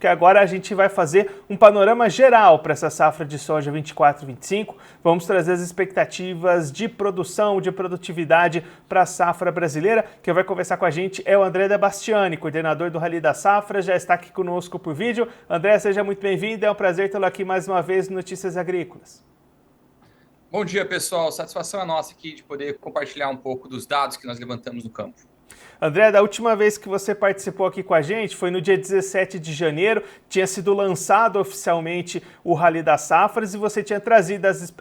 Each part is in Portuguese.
porque agora a gente vai fazer um panorama geral para essa safra de soja 24-25. Vamos trazer as expectativas de produção, de produtividade para a safra brasileira. Quem vai conversar com a gente é o André Dabastiani, coordenador do Rally da Safra, já está aqui conosco por vídeo. André, seja muito bem-vindo, é um prazer tê-lo aqui mais uma vez no Notícias Agrícolas. Bom dia, pessoal. Satisfação é nossa aqui de poder compartilhar um pouco dos dados que nós levantamos no campo. André, da última vez que você participou aqui com a gente foi no dia 17 de janeiro, tinha sido lançado oficialmente o Rally das Safras e você tinha trazido as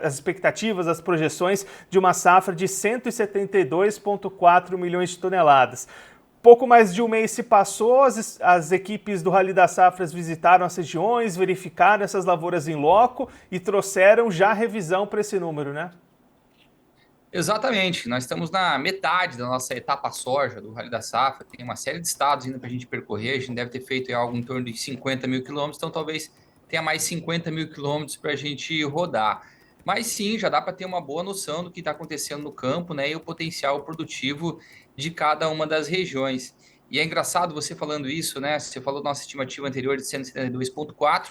expectativas, as projeções de uma safra de 172,4 milhões de toneladas. Pouco mais de um mês se passou, as equipes do Rally das Safras visitaram as regiões, verificaram essas lavouras em loco e trouxeram já revisão para esse número, né? Exatamente. Nós estamos na metade da nossa etapa soja do Rally da Safra. Tem uma série de estados ainda para a gente percorrer. A gente deve ter feito algo em torno de 50 mil quilômetros, então talvez tenha mais 50 mil quilômetros para a gente rodar. Mas sim, já dá para ter uma boa noção do que está acontecendo no campo, né, e o potencial produtivo de cada uma das regiões. E é engraçado você falando isso, né? Você falou da nossa estimativa anterior de 172,4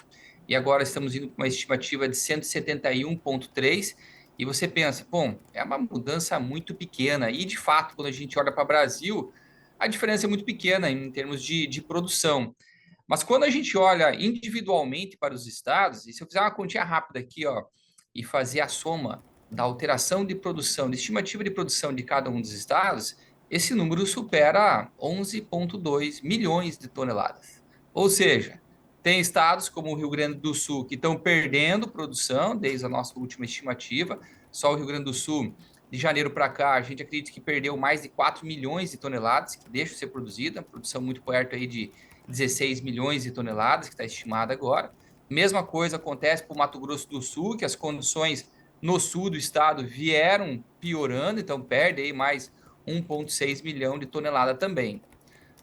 e agora estamos indo para uma estimativa de 171,3. E você pensa, bom, é uma mudança muito pequena. E, de fato, quando a gente olha para o Brasil, a diferença é muito pequena em termos de produção. Mas quando a gente olha individualmente para os estados, e se eu fizer uma continha rápida aqui, ó, e fazer a soma da alteração de produção, de estimativa de produção de cada um dos estados, esse número supera 11,2 milhões de toneladas. Ou seja, tem estados como o Rio Grande do Sul que estão perdendo produção desde a nossa última estimativa. Só o Rio Grande do Sul, de janeiro para cá, a gente acredita que perdeu mais de 4 milhões de toneladas que deixam de ser produzida, produção muito perto aí de 16 milhões de toneladas, que está estimada agora. Mesma coisa acontece para o Mato Grosso do Sul, que as condições no sul do estado vieram piorando, então perde aí mais 1,6 milhão de tonelada também.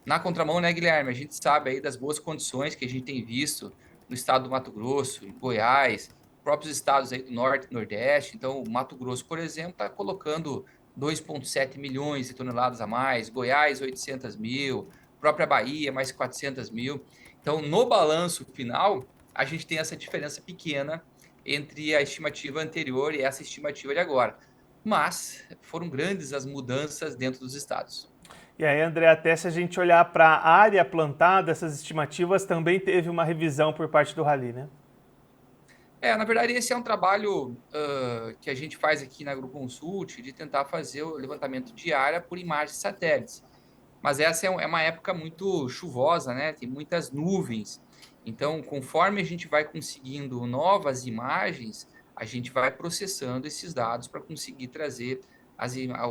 Na contramão, né, Guilherme? A gente sabe aí das boas condições que a gente tem visto no estado do Mato Grosso, em Goiás, próprios estados aí do Norte e Nordeste. Então, o Mato Grosso, por exemplo, está colocando 2,7 milhões de toneladas a mais, Goiás, 800 mil, própria Bahia, mais 400 mil. Então, no balanço final, a gente tem essa diferença pequena entre a estimativa anterior e essa estimativa de agora. Mas foram grandes as mudanças dentro dos estados. E aí, André, até se a gente olhar para a área plantada, essas estimativas também teve uma revisão por parte do Rally, né? Na verdade, esse é um trabalho que a gente faz aqui na AgroConsult de tentar fazer o levantamento de área por imagens satélites. Mas essa é uma época muito chuvosa, né? Tem muitas nuvens. Então, conforme a gente vai conseguindo novas imagens, a gente vai processando esses dados para conseguir trazer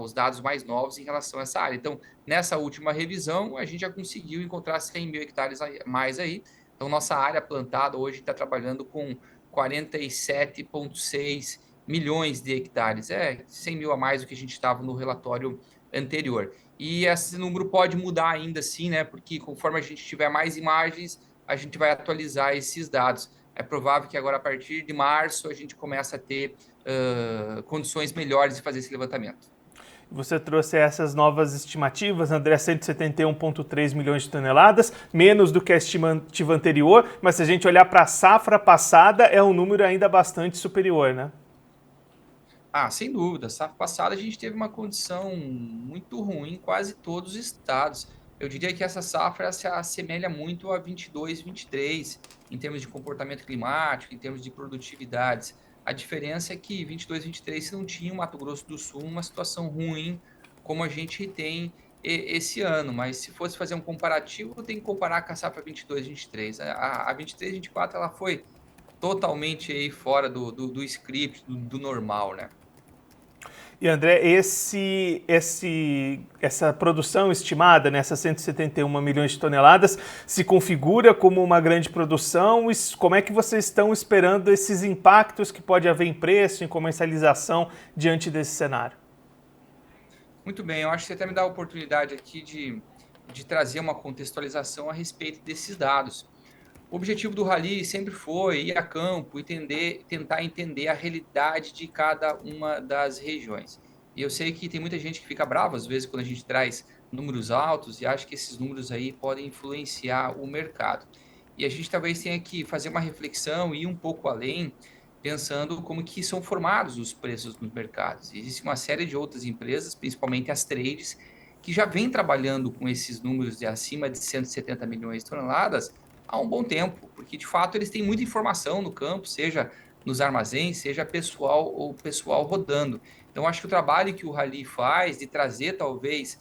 os dados mais novos em relação a essa área. Então, nessa última revisão, a gente já conseguiu encontrar 100 mil hectares a mais aí. Então, nossa área plantada hoje está trabalhando com 47,6 milhões de hectares. 100 mil a mais do que a gente estava no relatório anterior. E esse número pode mudar ainda assim, né? Porque conforme a gente tiver mais imagens, a gente vai atualizar esses dados. É provável que agora, a partir de março, a gente comece a ter condições melhores de fazer esse levantamento. Você trouxe essas novas estimativas, André, 171,3 milhões de toneladas, menos do que a estimativa anterior, mas se a gente olhar para a safra passada, é um número ainda bastante superior, né? Sem dúvida. Safra passada a gente teve uma condição muito ruim em quase todos os estados. Eu diria que essa safra se assemelha muito a 22, 23, em termos de comportamento climático, em termos de produtividades. A diferença é que 22, 23 não tinha o Mato Grosso do Sul uma situação ruim como a gente tem esse ano. Mas se fosse fazer um comparativo, tem que comparar com a safra 22, 23. A 23, 24 ela foi totalmente aí fora do script, do normal, né? E André, essa produção estimada, nessas 171 milhões de toneladas, se configura como uma grande produção? E como é que vocês estão esperando esses impactos que pode haver em preço, em comercialização, diante desse cenário? Muito bem, eu acho que você até me dá a oportunidade aqui de trazer uma contextualização a respeito desses dados. O objetivo do Rally sempre foi ir a campo e tentar entender a realidade de cada uma das regiões. E eu sei que tem muita gente que fica brava, às vezes, quando a gente traz números altos e acha que esses números aí podem influenciar o mercado. e a gente talvez tenha que fazer uma reflexão e ir um pouco além, pensando como que são formados os preços nos mercados. Existe uma série de outras empresas, principalmente as trades, que já vêm trabalhando com esses números de acima de 170 milhões de toneladas há um bom tempo, porque de fato eles têm muita informação no campo, seja nos armazéns, seja pessoal ou pessoal rodando. Então, acho que o trabalho que o Rally faz de trazer, talvez,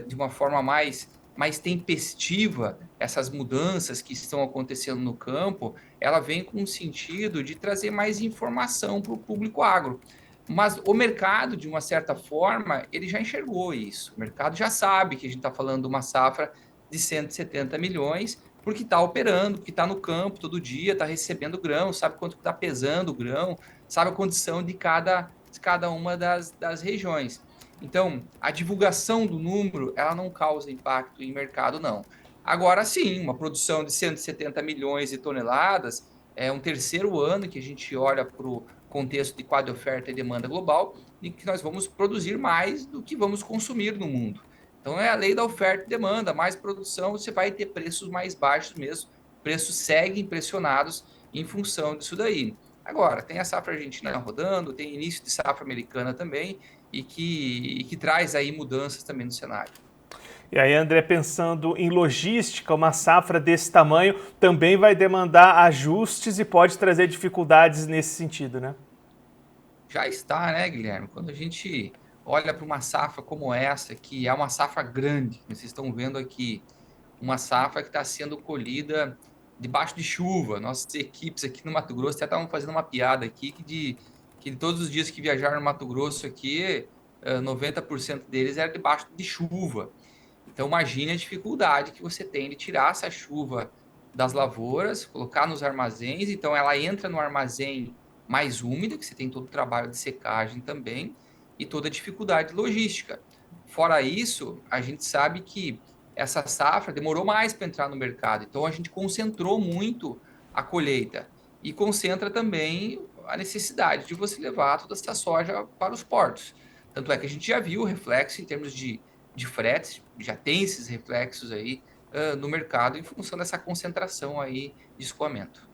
de uma forma mais tempestiva essas mudanças que estão acontecendo no campo, ela vem com o sentido de trazer mais informação para o público agro. Mas o mercado, de uma certa forma, ele já enxergou isso. O mercado já sabe que a gente está falando de uma safra de 170 milhões, porque está operando, porque está no campo todo dia, está recebendo grão, sabe quanto está pesando o grão, sabe a condição de cada uma das regiões. Então, a divulgação do número, ela não causa impacto em mercado, não. Agora sim, uma produção de 170 milhões de toneladas é um terceiro ano que a gente olha para o contexto de quadro de oferta e demanda global e que nós vamos produzir mais do que vamos consumir no mundo. Então, é a lei da oferta e demanda, mais produção, você vai ter preços mais baixos mesmo, preços seguem pressionados em função disso daí. Agora, tem a safra argentina rodando, tem início de safra americana também, e que traz aí mudanças também no cenário. E aí, André, pensando em logística, uma safra desse tamanho também vai demandar ajustes e pode trazer dificuldades nesse sentido, né? Já está, né, Guilherme? Quando a gente olha para uma safra como essa, que é uma safra grande, vocês estão vendo aqui, uma safra que está sendo colhida debaixo de chuva. Nossas equipes aqui no Mato Grosso até estavam fazendo uma piada aqui que de todos os dias que viajaram no Mato Grosso aqui, 90% deles era debaixo de chuva. Então, imagine a dificuldade que você tem de tirar essa chuva das lavouras, colocar nos armazéns. Então, ela entra no armazém mais úmido, que você tem todo o trabalho de secagem também, e toda a dificuldade logística. Fora isso, a gente sabe que essa safra demorou mais para entrar no mercado. Então, a gente concentrou muito a colheita e concentra também a necessidade de você levar toda essa soja para os portos. Tanto é que a gente já viu o reflexo em termos de fretes, já tem esses reflexos aí no mercado em função dessa concentração aí de escoamento.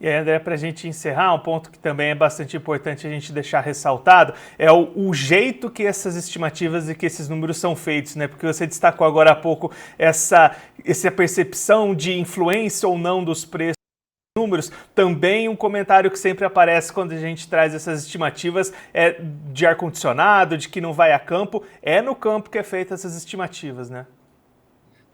E aí, André, para a gente encerrar, um ponto que também é bastante importante a gente deixar ressaltado é o jeito que essas estimativas e que esses números são feitos, né? Porque você destacou agora há pouco essa percepção de influência ou não dos preços. Números, também um comentário que sempre aparece quando a gente traz essas estimativas é de ar-condicionado, de que não vai a campo. É no campo que é feita essas estimativas, né?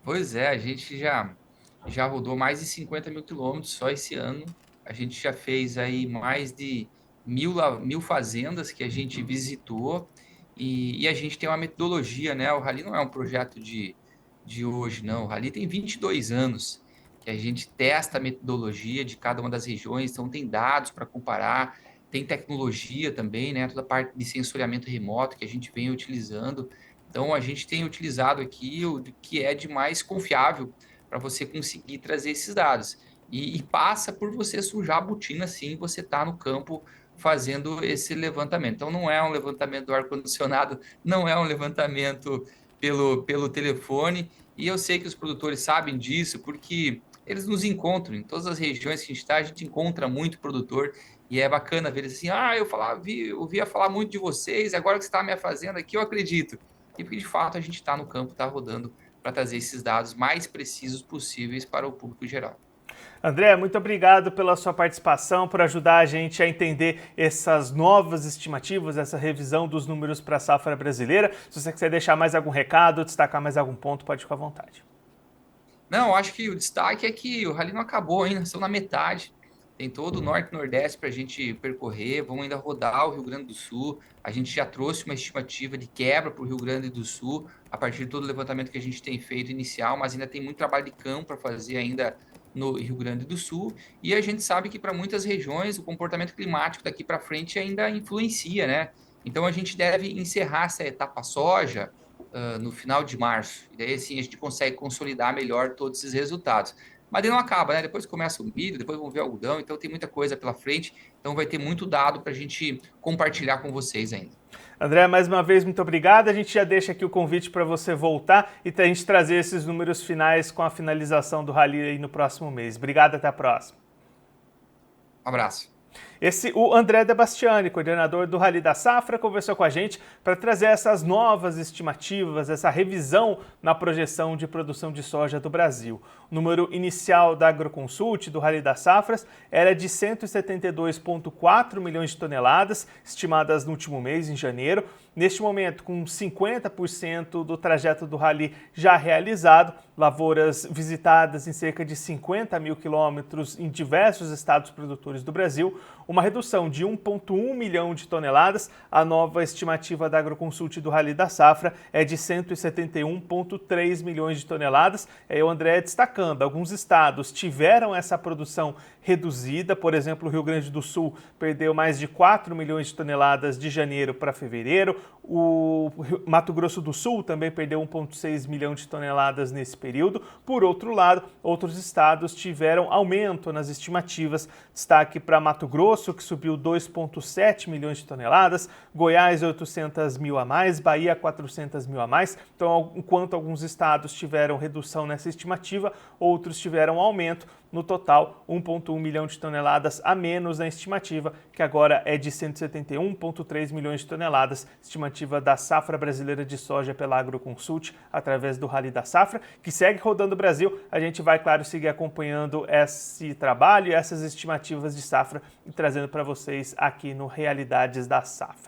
Pois é, a gente já rodou mais de 50 mil quilômetros só esse ano. A gente já fez aí mais de mil fazendas que a gente visitou e a gente tem uma metodologia, né? O Rally não é um projeto de hoje, não. O Rally tem 22 anos que a gente testa a metodologia de cada uma das regiões, então tem dados para comparar, tem tecnologia também, né? Toda a parte de sensoriamento remoto que a gente vem utilizando. Então, a gente tem utilizado aqui o que é de mais confiável para você conseguir trazer esses dados. E passa por você sujar a botina, sim, você está no campo fazendo esse levantamento. Então, não é um levantamento do ar-condicionado, não é um levantamento pelo telefone. E eu sei que os produtores sabem disso, porque eles nos encontram em todas as regiões que a gente encontra muito produtor. E é bacana ver eles assim, eu ouvia falar muito de vocês, agora que você está me fazendo aqui, eu acredito e porque de fato a gente está no campo, está rodando para trazer esses dados mais precisos possíveis para o público geral. André, muito obrigado pela sua participação, por ajudar a gente a entender essas novas estimativas, essa revisão dos números para a safra brasileira. Se você quiser deixar mais algum recado, destacar mais algum ponto, pode ficar à vontade. Não, acho que o destaque é que o rally não acabou ainda, estão na metade. Tem todo o norte e nordeste para a gente percorrer, vamos ainda rodar o Rio Grande do Sul. A gente já trouxe uma estimativa de quebra para o Rio Grande do Sul, a partir de todo o levantamento que a gente tem feito inicial, mas ainda tem muito trabalho de campo para fazer ainda no Rio Grande do Sul. E a gente sabe que para muitas regiões o comportamento climático daqui para frente ainda influencia, né? Então a gente deve encerrar essa etapa soja no final de março. E daí, assim, a gente consegue consolidar melhor todos esses resultados. Mas daí não acaba, né? Depois começa o milho, depois vamos ver o algodão, então tem muita coisa pela frente, então vai ter muito dado para a gente compartilhar com vocês ainda. André, mais uma vez, muito obrigado. A gente já deixa aqui o convite para você voltar e a gente trazer esses números finais com a finalização do Rally aí no próximo mês. Obrigado, até a próxima. Um abraço. O André Debastiani, coordenador do Rally da Safra, conversou com a gente para trazer essas novas estimativas, essa revisão na projeção de produção de soja do Brasil. O número inicial da Agroconsult, do Rally das Safras, era de 172,4 milhões de toneladas, estimadas no último mês, em janeiro. Neste momento, com 50% do trajeto do Rally já realizado, lavouras visitadas em cerca de 50 mil quilômetros em diversos estados produtores do Brasil, uma redução de 1,1 milhão de toneladas. A nova estimativa da Agroconsult do Rally da Safra é de 171,3 milhões de toneladas. O André destacando, alguns estados tiveram essa produção reduzida, por exemplo, o Rio Grande do Sul perdeu mais de 4 milhões de toneladas de janeiro para fevereiro, o Mato Grosso do Sul também perdeu 1,6 milhão de toneladas nesse período. Por outro lado, outros estados tiveram aumento nas estimativas. Destaque para Mato Grosso, que subiu 2,7 milhões de toneladas, Goiás 800 mil a mais, Bahia 400 mil a mais. Então, enquanto alguns estados tiveram redução nessa estimativa, outros tiveram aumento. No total, 1,1 milhão de toneladas a menos na estimativa, que agora é de 171,3 milhões de toneladas, estimativa da safra brasileira de soja pela Agroconsult, através do Rally da Safra, que segue rodando o Brasil. A gente vai, claro, seguir acompanhando esse trabalho e essas estimativas de safra e trazendo para vocês aqui no Realidades da Safra.